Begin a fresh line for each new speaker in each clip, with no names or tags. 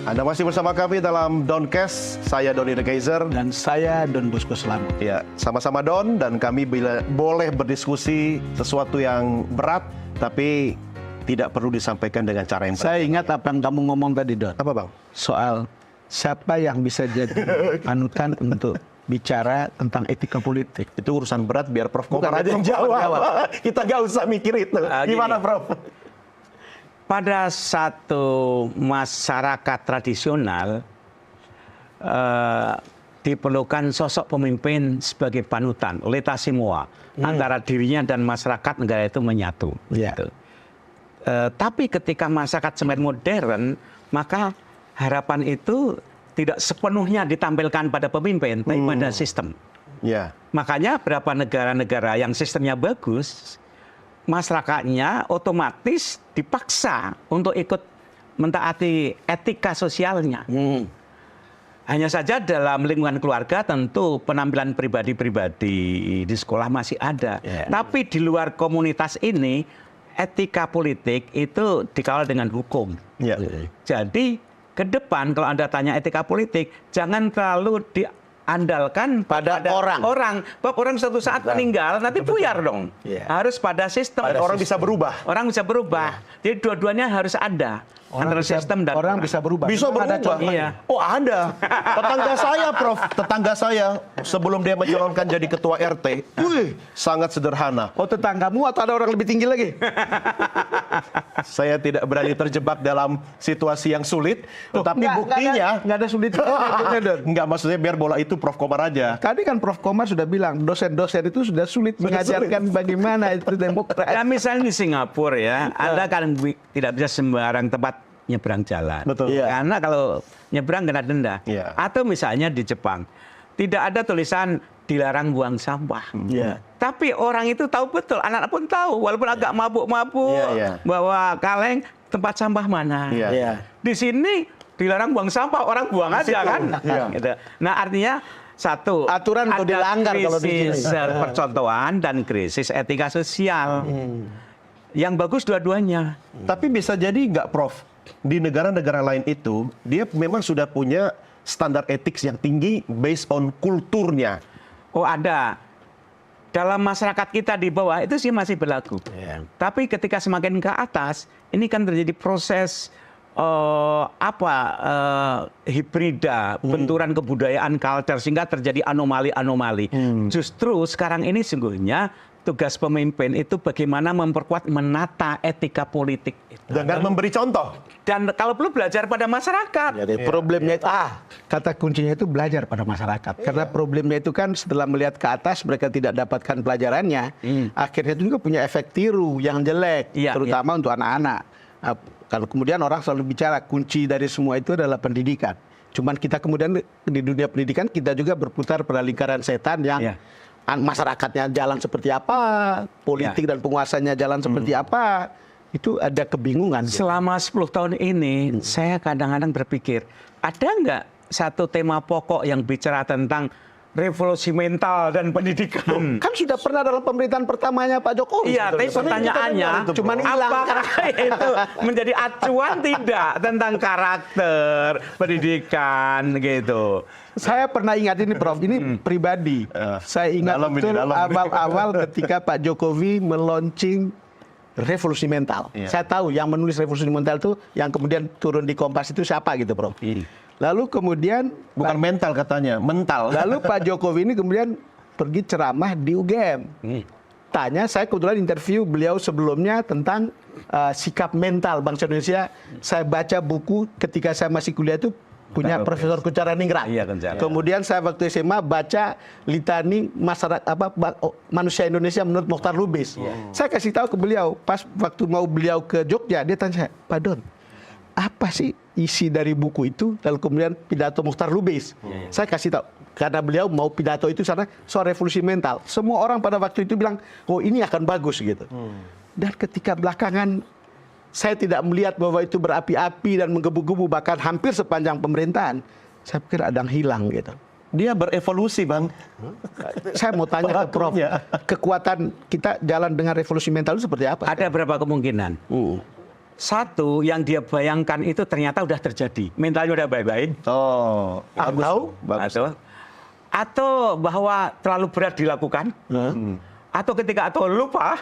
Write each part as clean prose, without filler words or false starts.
Anda masih bersama kami dalam Doncast. Saya Doni The Kaiser.
Dan saya Don Bosco Slamet.
Ya, sama-sama Don, dan kami boleh berdiskusi sesuatu yang berat, tapi tidak perlu disampaikan dengan cara yang berat.
Saya ingat apa yang kamu ngomong tadi, Don.
Apa, Bang?
Soal siapa yang bisa jadi panutan untuk bicara tentang etika politik.
Itu urusan berat, biar Prof.
Bukan,
Komar aja yang jawab. Kita nggak usah mikir itu. Gimana, Prof?
Pada satu masyarakat tradisional diperlukan sosok pemimpin sebagai panutan, letasimua, antara dirinya dan masyarakat negara itu menyatu.
Ya.
Gitu. Tapi ketika masyarakat semakin modern, maka harapan itu tidak sepenuhnya ditampilkan pada pemimpin, tapi pada sistem.
Ya.
Makanya beberapa negara-negara yang sistemnya bagus, masyarakatnya otomatis dipaksa untuk ikut mentaati etika sosialnya. Hanya saja dalam lingkungan keluarga tentu penampilan pribadi-pribadi di sekolah masih ada. Tapi di luar komunitas ini, etika politik itu dikawal dengan hukum.
Ya.
Jadi ke depan kalau Anda tanya etika politik, jangan terlalu andalkan
Pada orang.
Orang suatu saat meninggal nanti buyar dong. Harus pada sistem.
Orang bisa berubah.
Orang bisa berubah. Jadi dua-duanya harus ada. Antara sistem dan
orang bisa berubah.
Bisa berubah.
Ada contohnya.
Iya.
Oh, ada. Tetangga saya, Prof. Tetangga saya sebelum dia mencalonkan jadi ketua RT, sangat sederhana.
Oh, tetanggamu atau ada orang lebih tinggi lagi?
Saya tidak berani terjebak dalam situasi yang sulit, tetapi buktinya
nggak ada sulit.
enggak, maksudnya biar bola itu Prof. Komar aja.
Tadi kan Prof. Komar sudah bilang dosen-dosen itu sudah sulit mengajarkan bagaimana itu demokrasi.
Ya, misalnya di Singapura ya, Anda kan tidak bisa sembarang tempat nyebrang jalan.
Betul.
Iya.
Karena kalau nyebrang kena denda.
Iya.
Atau misalnya di Jepang, tidak ada tulisan dilarang buang sampah.
Iya.
Tapi orang itu tahu betul, anak-anak pun tahu, walaupun agak mabuk-mabuk,
Iya.
bawa kaleng, tempat sampah mana.
Iya.
Iya.
Di sini dilarang buang sampah, orang buang aja kan.
Iya.
Gitu. Nah, artinya satu,
Aturan untuk
ada
dilanggar kalau di sini.
krisis percontohan dan krisis etika sosial. Yang bagus dua-duanya.
Tapi bisa jadi nggak, Prof? Di negara-negara lain itu, dia memang sudah punya standar etik yang tinggi based on kulturnya.
Oh, ada. Dalam masyarakat kita di bawah itu sih masih berlaku. Tapi ketika semakin ke atas, ini kan terjadi proses hibrida, benturan kebudayaan culture, sehingga terjadi anomali-anomali. Justru sekarang ini sungguhnya tugas pemimpin itu bagaimana memperkuat, menata etika politik itu.
Dengan memberi contoh.
Dan kalau perlu belajar pada masyarakat.
Jadi problemnya itu, kata kuncinya itu belajar pada masyarakat. Karena problemnya itu kan setelah melihat ke atas mereka tidak dapatkan pelajarannya. Akhirnya itu juga punya efek tiru yang jelek, terutama untuk anak-anak. Kalau kemudian orang selalu bicara kunci dari semua itu adalah pendidikan. Cuman kita kemudian di dunia pendidikan kita juga berputar pada lingkaran setan yang masyarakatnya jalan seperti apa, politik dan penguasanya jalan seperti apa, itu ada kebingungan.
Selama 10 tahun ini, saya kadang-kadang berpikir, ada nggak satu tema pokok yang bicara tentang revolusi mental dan pendidikan?
Kan sudah pernah dalam pemerintahan pertamanya Pak Jokowi.
Iya, tapi pertanyaannya,
cuman hilang.
apakah itu menjadi acuan tidak tentang karakter, pendidikan gitu?
Saya pernah ingat ini, Prof, ini pribadi. Saya ingat betul awal-awal ketika Pak Jokowi meluncing revolusi mental. Saya tahu yang menulis revolusi mental itu, yang kemudian turun di Kompas itu siapa gitu, Prof. Lalu kemudian
Bukan mental katanya, mental.
Lalu Pak Jokowi ini kemudian pergi ceramah di UGM. Tanya, saya kebetulan interview beliau sebelumnya tentang sikap mental bangsa Indonesia. Saya baca buku ketika saya masih kuliah itu punya Profesor Kucara Ningrat.
Iya, Kucara.
Kemudian saya waktu SMA baca litani masyarakat manusia Indonesia menurut Mokhtar Lubis. Saya kasih tahu ke beliau pas waktu mau beliau ke Jogja, dia tanya saya, Pak Don, apa sih isi dari buku itu? Lalu kemudian pidato Mokhtar Lubis. Saya kasih tahu karena beliau mau pidato itu sana soal revolusi mental. Semua orang pada waktu itu bilang, oh ini akan bagus gitu. Dan ketika belakangan saya tidak melihat bahwa itu berapi-api dan menggebu-gebu bahkan hampir sepanjang pemerintahan. Saya pikir ada yang hilang gitu.
Dia berevolusi, Bang.
Saya mau tanya ke Prof, kekuatan kita jalan dengan revolusi mental itu seperti apa?
Ada berapa kemungkinan? Satu, yang dia bayangkan itu ternyata udah terjadi. Mentalnya udah baik-baik.
Oh, bagus.
Atau?
Bagus.
Atau bahwa terlalu berat dilakukan. Atau ketika atau lupa.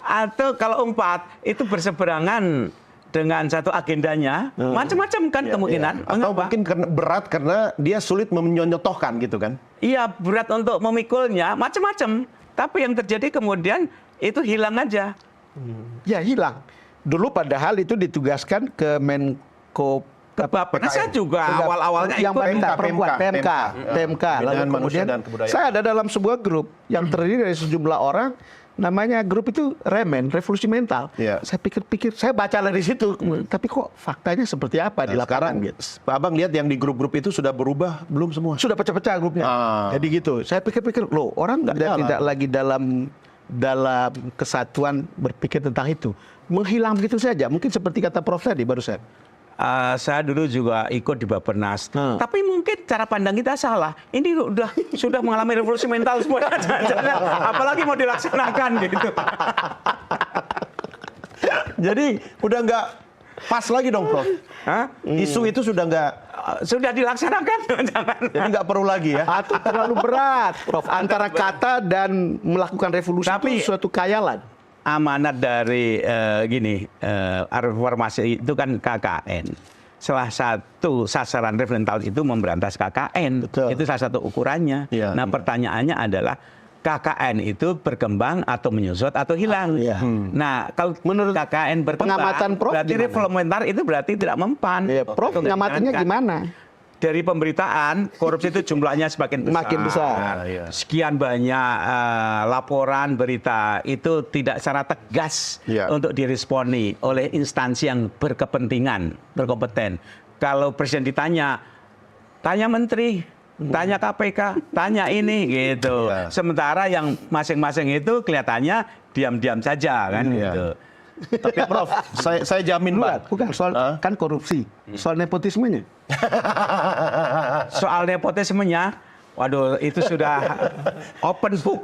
Atau kalau empat, itu berseberangan dengan satu agendanya. Macam-macam kan kemungkinan.
Atau
Mengapa?
mungkin karena berat karena dia sulit menyontohkan gitu kan.
Iya, berat untuk memikulnya. Macam-macam. Tapi yang terjadi kemudian itu hilang aja.
Ya hilang. Dulu padahal itu ditugaskan ke Menko
Karena saya juga awal-awalnya
yang
ikut
wanita perempuan PMK.
Bidang
Lalu
Manusia
kemudian
dan Kebudayaan.
saya ada dalam sebuah grup yang terdiri dari sejumlah orang. Namanya grup itu Remen, Revolusi Mental.
Iya.
Saya pikir-pikir, saya baca dari situ. Tapi kok faktanya seperti apa di
Nah,
lapangan?
sekarang
Gitu.
Abang lihat yang di grup-grup itu sudah berubah belum semua?
Sudah pecah-pecah grupnya. Jadi gitu. Saya pikir-pikir, loh orang
Nggak
tidak,
jalan.
tidak lagi dalam kesatuan berpikir tentang itu. Menghilang begitu saja. Mungkin seperti kata Prof tadi barusan.
Saya dulu juga ikut di Bappenas. Tapi mungkin cara pandang kita salah. Ini sudah mengalami revolusi mental semuanya. Apalagi mau dilaksanakan gitu.
Jadi udah nggak pas lagi dong, Prof.
Hah?
Isu itu sudah nggak,
Sudah dilaksanakan. Jangan.
jadi nggak perlu lagi ya.
Atau terlalu berat, Prof. Antara kata dan melakukan revolusi
Tapi-
itu suatu khayalan.
Amanat dari reformasi itu kan KKN. Salah satu sasaran referental itu memberantas KKN.
Betul.
Itu salah satu ukurannya.
Iya.
Nah, pertanyaannya adalah KKN itu berkembang atau menyusut atau hilang.
Iya.
Nah, kalau
Menurut
KKN berkembang,
pengamatan Prof
berarti
gimana?
reformenter itu berarti tidak mempan.
Ya, Prof,
Untuk
ngamatinnya
dijalankan.
gimana?
Dari pemberitaan, korupsi itu jumlahnya semakin besar.
Makin besar.
Iya.
Sekian banyak laporan berita itu tidak secara tegas
Iya.
untuk diresponi oleh instansi yang berkepentingan, berkompeten. Kalau presiden ditanya, tanya menteri, tanya KPK, tanya ini gitu.
Iya.
Sementara yang masing-masing itu kelihatannya diam-diam saja kan
Iya.
gitu.
Tapi Prof, saya jamin Pak.
Bukan soal kan korupsi, soal nepotismenya.
Soal nepotismenya, waduh itu sudah open book.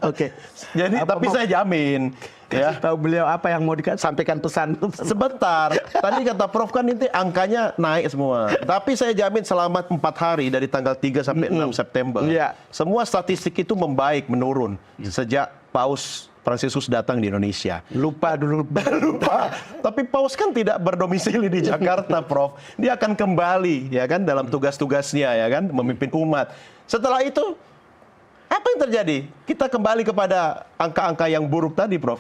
Oke.
Jadi tapi saya jamin ya.
Tahu beliau apa yang mau sampaikan pesan?
Sebentar, tadi kata Prof kan ini angkanya naik semua. Tapi saya jamin selama 4 hari dari tanggal 3 sampai 6 September,
Iya.
semua statistik itu membaik, menurun sejak Paus Fransiskus datang di Indonesia.
Lupa dulu.
Lupa. Tapi Paus kan tidak berdomisili di Jakarta, Prof. Dia akan kembali, ya kan, dalam tugas-tugasnya, ya kan, memimpin umat. Setelah itu, apa yang terjadi? Kita kembali kepada angka-angka yang buruk tadi, Prof.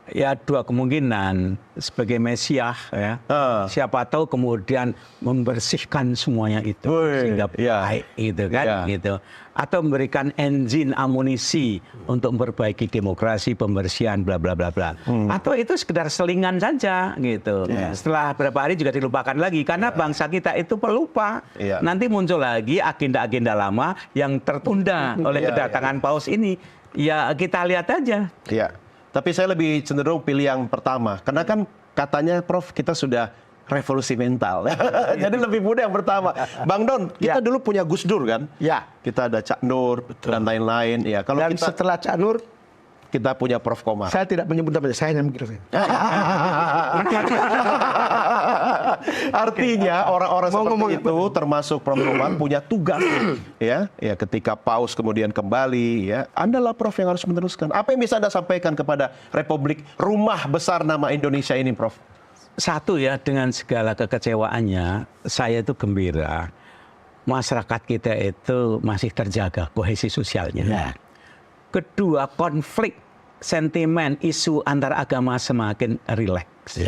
Ya dua kemungkinan sebagai Mesias ya. Siapa tahu kemudian membersihkan semuanya itu
Woi,
sehingga
iya.
baik gitu kan
Iya.
gitu. Atau memberikan engine amunisi untuk memperbaiki demokrasi, pembersihan bla bla bla bla. Atau itu sekedar selingan saja gitu. Setelah beberapa hari juga dilupakan lagi karena bangsa kita itu pelupa.
Iya.
Nanti muncul lagi agenda-agenda lama yang tertunda oleh
Iya,
kedatangan Paus ini. Ya kita lihat aja.
Iya. Tapi saya lebih cenderung pilih yang pertama. Karena kan katanya Prof kita sudah revolusi mental. Jadi lebih mudah yang pertama. Bang Don, kita dulu punya Gus Dur kan?
Ya.
Kita ada Cak Nur dan lain-lain. Ya, kalau
Dan
kita
setelah Cak Nur,
kita punya Prof Komar.
saya tidak menyebut namanya, saya hanya mikir.
Artinya orang-orang
Mau
seperti
ngomong
itu termasuk Prof Komar punya tugas ya ketika Paus kemudian kembali ya Anda lah Prof yang harus meneruskan. Apa yang bisa Anda sampaikan kepada Republik rumah besar nama Indonesia ini, Prof?
Satu ya, dengan segala kekecewaannya, saya itu gembira masyarakat kita itu masih terjaga kohesi sosialnya. Kedua, konflik sentimen isu antar agama semakin rileks.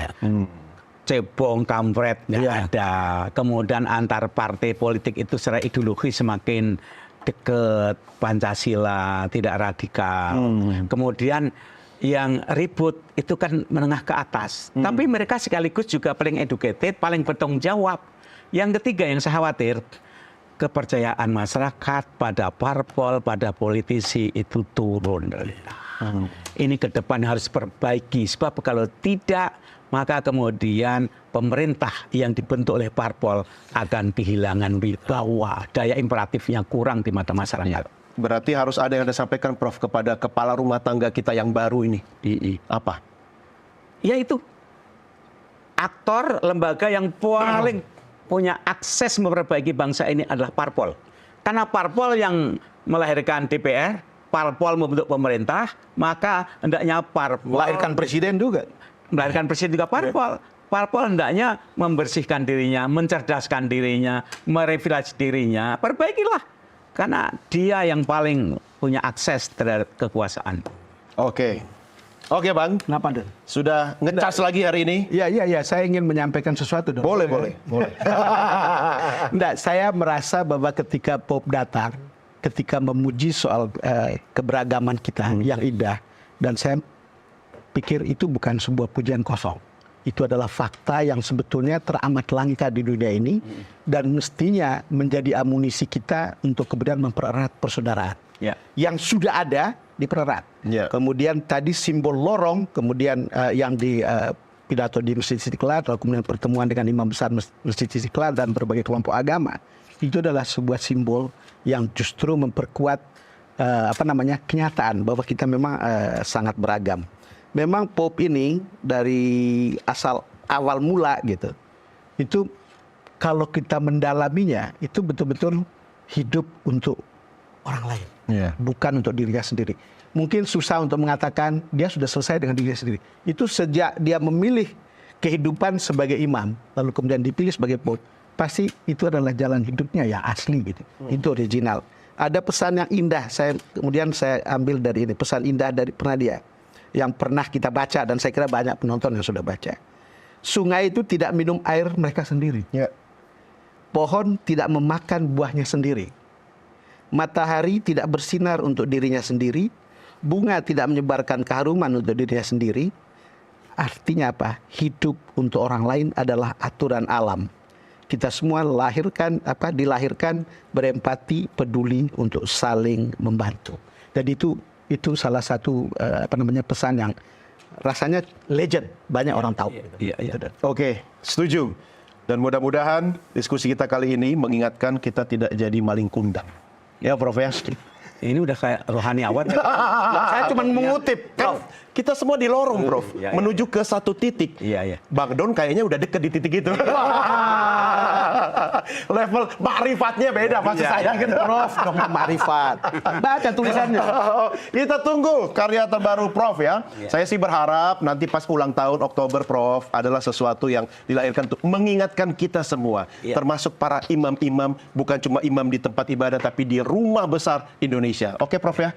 Cebong, kampret nggak ada. Kemudian antar partai politik itu secara ideologi semakin dekat, Pancasila, tidak radikal. Kemudian yang ribut itu kan menengah ke atas. Tapi mereka sekaligus juga paling educated, paling bertanggung jawab. Yang ketiga yang saya khawatir, kepercayaan masyarakat pada parpol, pada politisi itu turun. Ini ke depan harus perbaiki. Sebab kalau tidak, maka kemudian pemerintah yang dibentuk oleh parpol akan kehilangan wibawa. Daya imperatifnya kurang di mata masyarakat.
Berarti harus ada yang Anda sampaikan, Prof, kepada kepala rumah tangga kita yang baru ini. Apa?
Yaitu aktor lembaga yang paling punya akses memperbaiki bangsa ini adalah parpol. Karena parpol yang melahirkan DPR, parpol membentuk pemerintah, maka hendaknya parpol
Melahirkan presiden juga.
melahirkan presiden juga parpol. Parpol hendaknya membersihkan dirinya, mencerdaskan dirinya, merefilasi dirinya. Perbaikilah. Karena dia yang paling punya akses terhadap kekuasaan.
Oke. Oke, Bang.
Kenapa, Don?
Sudah ngecas lagi hari ini?
Iya. Saya ingin menyampaikan sesuatu, Don.
Boleh.
Enggak, saya merasa bahwa ketika Pop datang, ketika memuji soal keberagaman kita yang indah, dan saya pikir itu bukan sebuah pujian kosong. Itu adalah fakta yang sebetulnya teramat langka di dunia ini dan mestinya menjadi amunisi kita untuk kemudian mempererat persaudaraan.
Ya.
Yang sudah ada dipererat.
Ya.
Kemudian tadi simbol lorong, kemudian yang di pidato di Masjid Istiqlal, lalu kemudian pertemuan dengan imam besar Masjid Istiqlal dan berbagai kelompok agama. Itu adalah sebuah simbol yang justru memperkuat kenyataan bahwa kita memang sangat beragam. Memang Pop ini dari awal mula gitu, itu kalau kita mendalaminya itu betul-betul hidup untuk orang lain, bukan untuk dirinya sendiri. Mungkin susah untuk mengatakan dia sudah selesai dengan dirinya sendiri. Itu sejak dia memilih kehidupan sebagai imam, lalu kemudian dipilih sebagai Pop, pasti itu adalah jalan hidupnya yang asli gitu. Itu original. Ada pesan yang indah, kemudian saya ambil dari ini, pesan indah dari dia yang pernah kita baca dan saya kira banyak penonton yang sudah baca. Sungai itu tidak minum air mereka sendiri.
Ya.
Pohon tidak memakan buahnya sendiri. Matahari tidak bersinar untuk dirinya sendiri. Bunga tidak menyebarkan keharuman untuk dirinya sendiri. Artinya apa? Hidup untuk orang lain adalah aturan alam. Kita semua dilahirkan berempati, peduli untuk saling membantu. Dan itu salah satu pesan yang rasanya legend, banyak orang tahu.
Iya.
Oke, setuju. Dan mudah-mudahan diskusi kita kali ini mengingatkan kita tidak jadi maling kundang. Ya, Prof ya.
Ini udah kayak rohani awal.
Saya cuma mengutip,
Kan kita semua di lorong, Prof,
Iya.
menuju ke satu titik.
Iya.
Bang Don kayaknya udah deket di titik itu. Level ma'rifatnya beda pasti saya gitu.
Prof, dong makrifat. Baca tulisannya.
Kita tunggu karya terbaru Prof ya. Saya sih berharap nanti pas ulang tahun Oktober, Prof, adalah sesuatu yang dilahirkan untuk mengingatkan kita semua, termasuk para imam-imam, bukan cuma imam di tempat ibadah tapi di rumah besar Indonesia. Oke, Prof ya.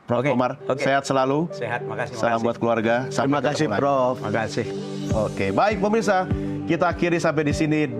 Prof Komar, sehat selalu.
Sehat, makasih.
Salam buat keluarga.
Terima kasih, Prof.
Makasih.
Oke, baik pemirsa, kita akhiri sampai di sini.